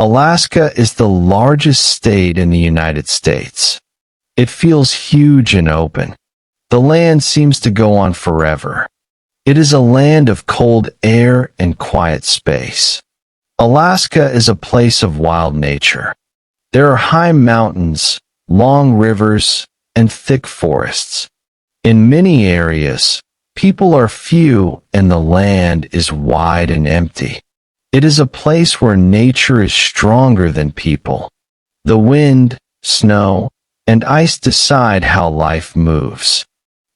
Alaska is the largest state in the United States. It feels huge and open. The land seems to go on forever. It is a land of cold air and quiet space. Alaska is a place of wild nature. There are high mountains, long rivers, and thick forests. In many areas, people are few and the land is wide and empty. It is a place where nature is stronger than people. The wind, snow, and ice decide how life moves.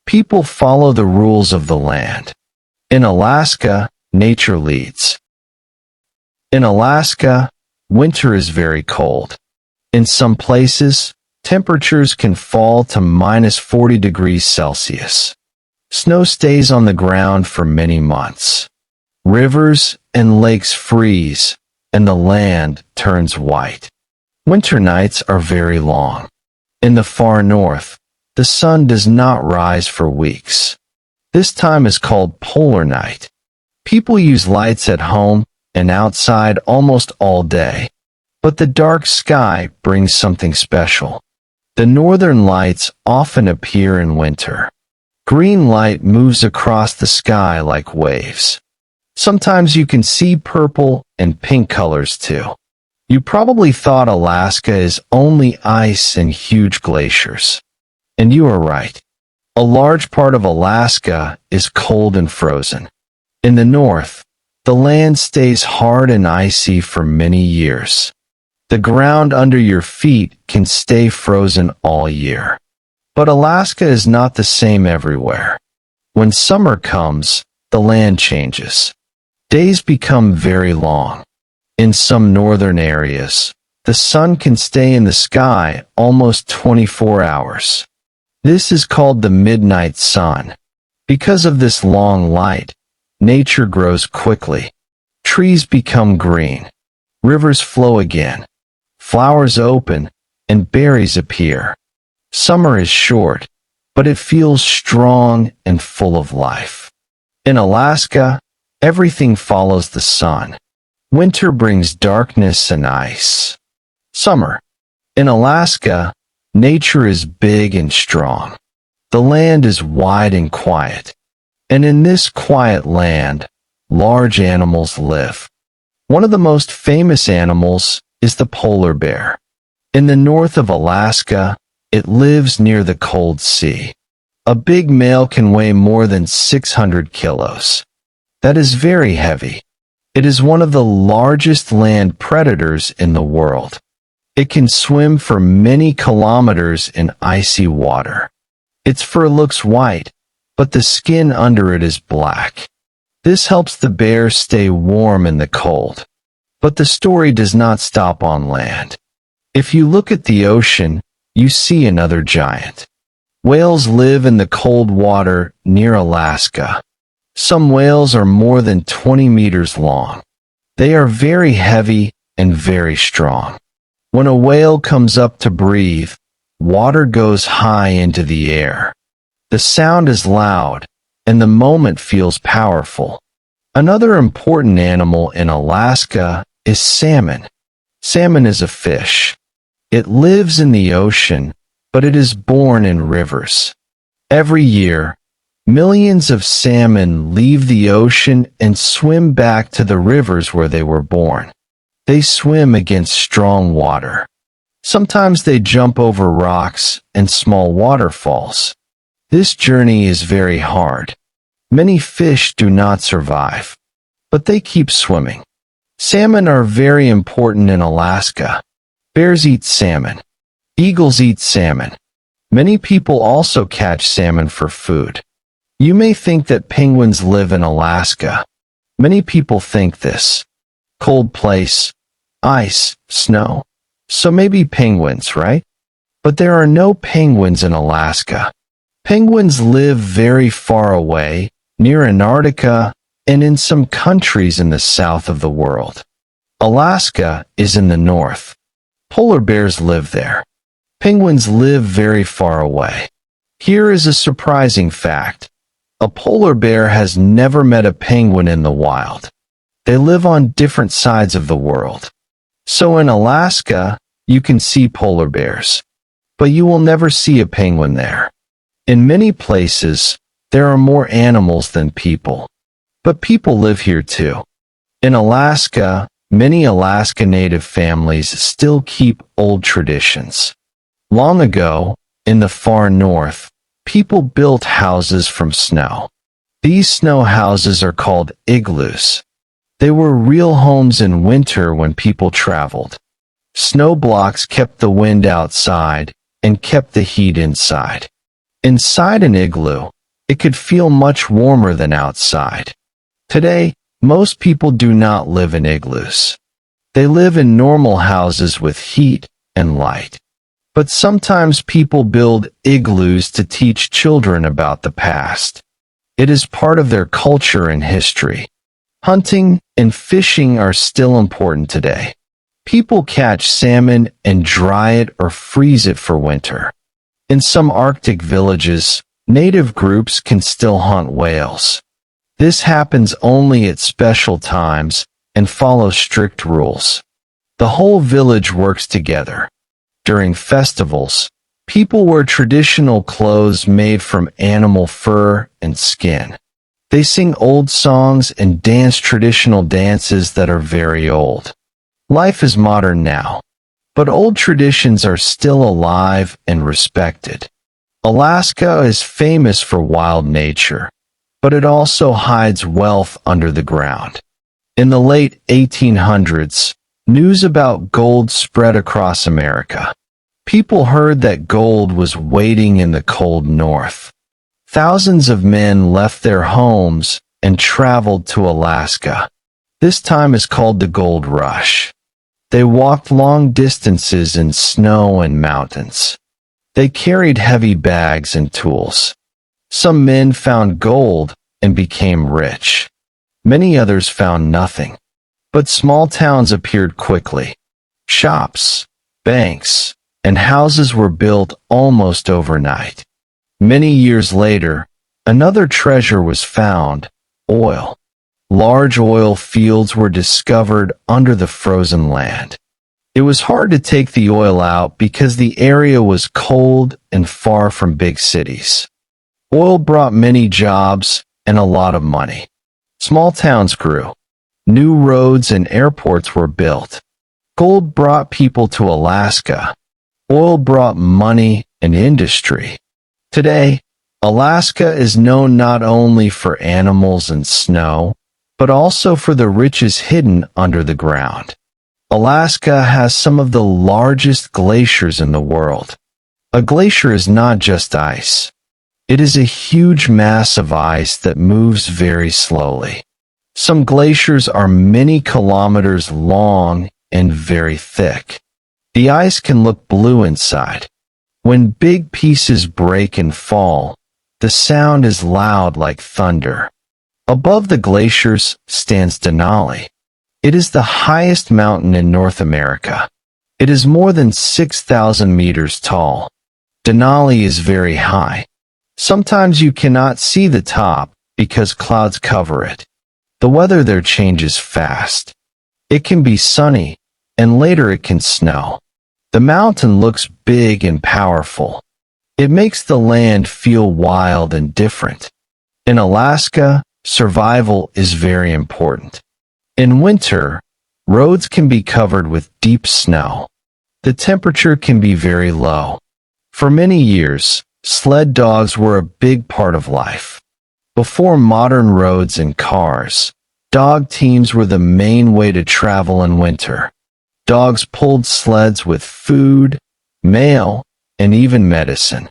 People follow the rules of the land. In Alaska, nature leads. In Alaska, winter is very cold. In some places, temperatures can fall to -40 degrees Celsius. Snow stays on the ground for many months. Rivers and lakes freeze, and the land turns white. Winter nights are very long. In the far north, the sun does not rise for weeks. This time is called polar night. People use lights at home and outside almost all day. But the dark sky brings something special. The northern lights often appear in winter. Green light moves across the sky like waves. Sometimes you can see purple and pink colors too. You probably thought Alaska is only ice and huge glaciers. And you are right. A large part of Alaska is cold and frozen. In the north, the land stays hard and icy for many years. The ground under your feet can stay frozen all year. But Alaska is not the same everywhere. When summer comes, the land changes. Days become very long. In some northern areas, the sun can stay in the sky almost 24 hours. This is called the midnight sun. Because of this long light, nature grows quickly. Trees become green. Rivers flow again. Flowers open, and berries appear. Summer is short, but it feels strong and full of life. In Alaska, everything follows the sun. Winter brings darkness and ice. Summer. In Alaska, nature is big and strong. The land is wide and quiet. And in this quiet land, large animals live. One of the most famous animals is the polar bear. In the north of Alaska, it lives near the cold sea. A big male can weigh more than 600 kilos. That is very heavy. It is one of the largest land predators in the world. It can swim for many kilometers in icy water. Its fur looks white, but the skin under it is black. This helps the bear stay warm in the cold. But the story does not stop on land. If you look at the ocean, you see another giant. Whales live in the cold water near Alaska. Some whales are more than 20 meters long. They are very heavy and very strong. When a whale comes up to breathe, water goes high into the air. The sound is loud, and the moment feels powerful. Another important animal in Alaska is salmon. Salmon is a fish. It lives in the ocean, but it is born in rivers. Every year, millions of salmon leave the ocean and swim back to the rivers where they were born. They swim against strong water. Sometimes they jump over rocks and small waterfalls. This journey is very hard. Many fish do not survive, but they keep swimming. Salmon are very important in Alaska. Bears eat salmon. Eagles eat salmon. Many people also catch salmon for food. You may think that penguins live in Alaska. Many people think this. Cold place, ice, snow. So maybe penguins, right? But there are no penguins in Alaska. Penguins live very far away, near Antarctica, and in some countries in the south of the world. Alaska is in the north. Polar bears live there. Penguins live very far away. Here is a surprising fact. A polar bear has never met a penguin in the wild. They live on different sides of the world. So in Alaska, you can see polar bears, but you will never see a penguin there. In many places, there are more animals than people, but people live here too. In Alaska, many Alaska Native families still keep old traditions. Long ago, in the far north, people built houses from snow. These snow houses are called igloos. They were real homes in winter when people traveled. Snow blocks kept the wind outside and kept the heat inside. Inside an igloo, it could feel much warmer than outside. Today, most people do not live in igloos. They live in normal houses with heat and light. But sometimes people build igloos to teach children about the past. It is part of their culture and history. Hunting and fishing are still important today. People catch salmon and dry it or freeze it for winter. In some Arctic villages, native groups can still hunt whales. This happens only at special times and follows strict rules. The whole village works together. During festivals, people wear traditional clothes made from animal fur and skin. They sing old songs and dance traditional dances that are very old. Life is modern now, but old traditions are still alive and respected. Alaska is famous for wild nature, but it also hides wealth under the ground. In the late 1800s, news about gold spread across America. People heard that gold was waiting in the cold north. Thousands of men left their homes and traveled to Alaska. This time is called the Gold Rush. They walked long distances in snow and mountains. They carried heavy bags and tools. Some men found gold and became rich. Many others found nothing. But small towns appeared quickly. Shops, banks, and houses were built almost overnight. Many years later, another treasure was found: oil. Large oil fields were discovered under the frozen land. It was hard to take the oil out because the area was cold and far from big cities. Oil brought many jobs and a lot of money. Small towns grew. New roads and airports were built. Gold brought people to Alaska. Oil brought money and industry. Today, Alaska is known not only for animals and snow, but also for the riches hidden under the ground. Alaska has some of the largest glaciers in the world. A glacier is not just ice. It is a huge mass of ice that moves very slowly. Some glaciers are many kilometers long and very thick. The ice can look blue inside. When big pieces break and fall, the sound is loud like thunder. Above the glaciers stands Denali. It is the highest mountain in North America. It is more than 6,000 meters tall. Denali is very high. Sometimes you cannot see the top because clouds cover it. The weather there changes fast. It can be sunny, and later it can snow. The mountain looks big and powerful. It makes the land feel wild and different. In Alaska, survival is very important. In winter, roads can be covered with deep snow. The temperature can be very low. For many years, sled dogs were a big part of life. Before modern roads and cars, dog teams were the main way to travel in winter. Dogs pulled sleds with food, mail, and even medicine.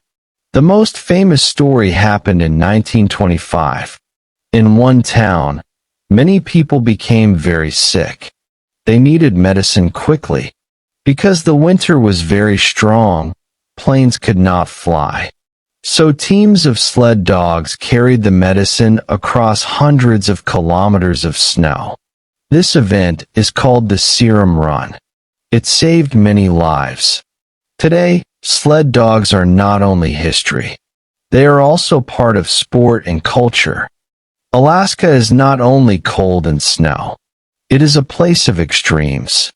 The most famous story happened in 1925. In one town, many people became very sick. They needed medicine quickly. Because the winter was very strong, planes could not fly. So teams of sled dogs carried the medicine across hundreds of kilometers of snow. This event is called the Serum Run. It saved many lives. Today, sled dogs are not only history. They are also part of sport and culture. Alaska is not only cold and snow. It is a place of extremes.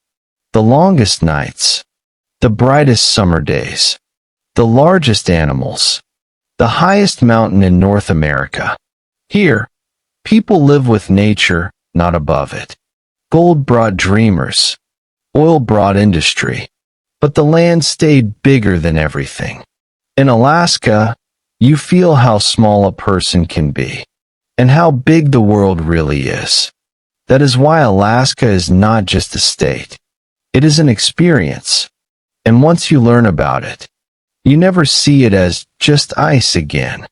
the longest nights, the brightest summer days, the largest animals, the highest mountain in North America. Here, people live with nature, not above it. Gold brought dreamers, oil brought industry, but the land stayed bigger than everything. In Alaska, you feel how small a person can be, and how big the world really is. That is why Alaska is not just a state. It is an experience, and once you learn about it, you never see it as just ice again.